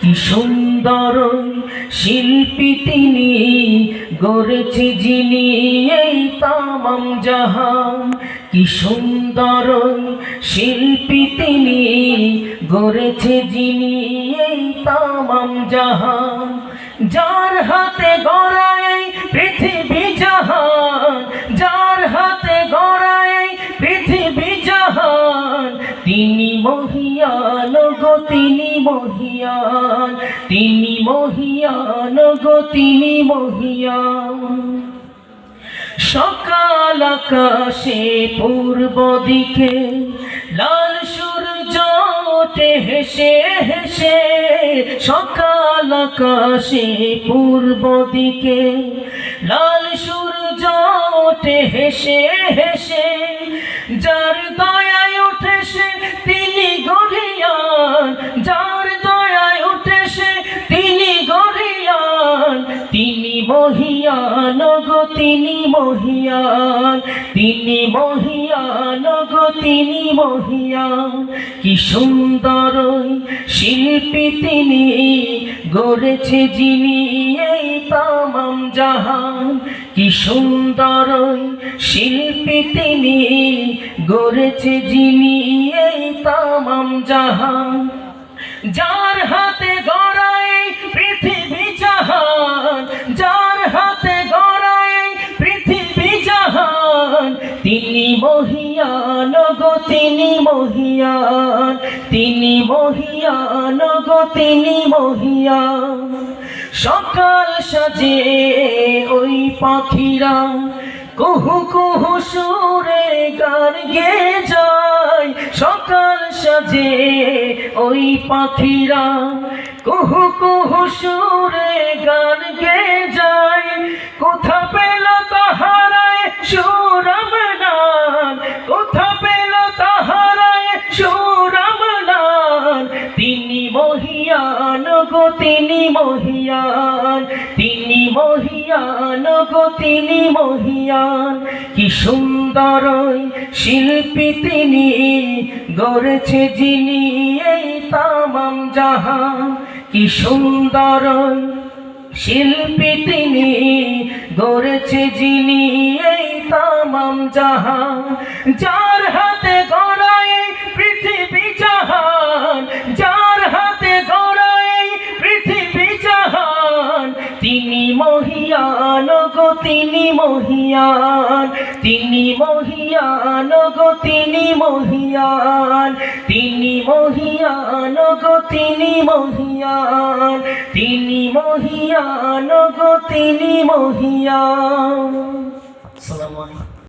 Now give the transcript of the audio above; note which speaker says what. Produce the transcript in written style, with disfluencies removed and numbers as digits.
Speaker 1: কি সুন্দর শিল্পী তিনি, গড়েছে যিনি এই তামাম জাহান। কি সুন্দর শিল্পী তিনি, গড়েছে যিনি এই তামাম জাহান। যার হাতে গড়া এই পৃথিবী জাহান, যার হাতে গড়া এই পৃথিবী জাহান, তিনি মহিয়ান গো, তিনি মহিয়ান, তিনি মহিয়ান গো, তিনি মহিয়ান। সকাল আকাশে পূর্ব দিকে লাল সূর্য ওঠে হেসে হেসে। সকাল আকাশে পূর্ব দিকে লাল সূর্য ওঠে হেসে হেসে। যার দয়ায় ওঠে সে তিনি গরিয়ান, যার দয়ায় ওঠে সে তিনি গরিয়ান। তিনি মহিয়ান গো, তিনি মহিয়ান, তিনি মহিয়ান গো, তিনি মহিয়ান। কি সুন্দর শিল্পী তিনি, গড়েছে যিনি এই তামাম জাহান। কি সুন্দর শিল্পী তিনি, গড়েছে যিনি এই তামাম জাহান। যার হাতে গড়া এই পৃথিবী জাহান, যার হাতে গড়া এই পৃথিবী জাহান, তিনি মহিয়ান গো, তিনি মহিয়ান, তিনি মহিয়ান গো, তিনি মহিয়ান। সকাল সাজে ওই পাখিরা কুহু কুহু সুরে গান গেয়ে যায়। সকাল সাজে ওই পাখিরা কুহু কুহু সুরে গান গেয়ে যায়। কোথা পেল তাহারায় সুরমনান, কোথা পেল তাহারায় সুরমনান। তিনি মহিয়ান গো, তিনি মহিয়ান, তিনি মহিয়ান গো, তিনি মহিয়ান। কি সুন্দর শিল্পী তিনি, গড়েছে যিনি এই তামাম জাহান। কি সুন্দর শিল্পী তিনি, গড়েছে যিনি এই তামাম জাহান। যার হাতে গড়া এই পৃথিবী জাহান, যার হাতে গড়া এই পৃথিবী জাহান, তিনি মহিয়ান গো, তিনি মহিয়ান, তিনি মহিয়ান গো, তিনি মহিয়ান, তিনি মহিয়ান গো, তিনি মহিয়ান, তিনি মহিয়ান গো, তিনি মহিয়ান। আসসালামু আলাইকুম।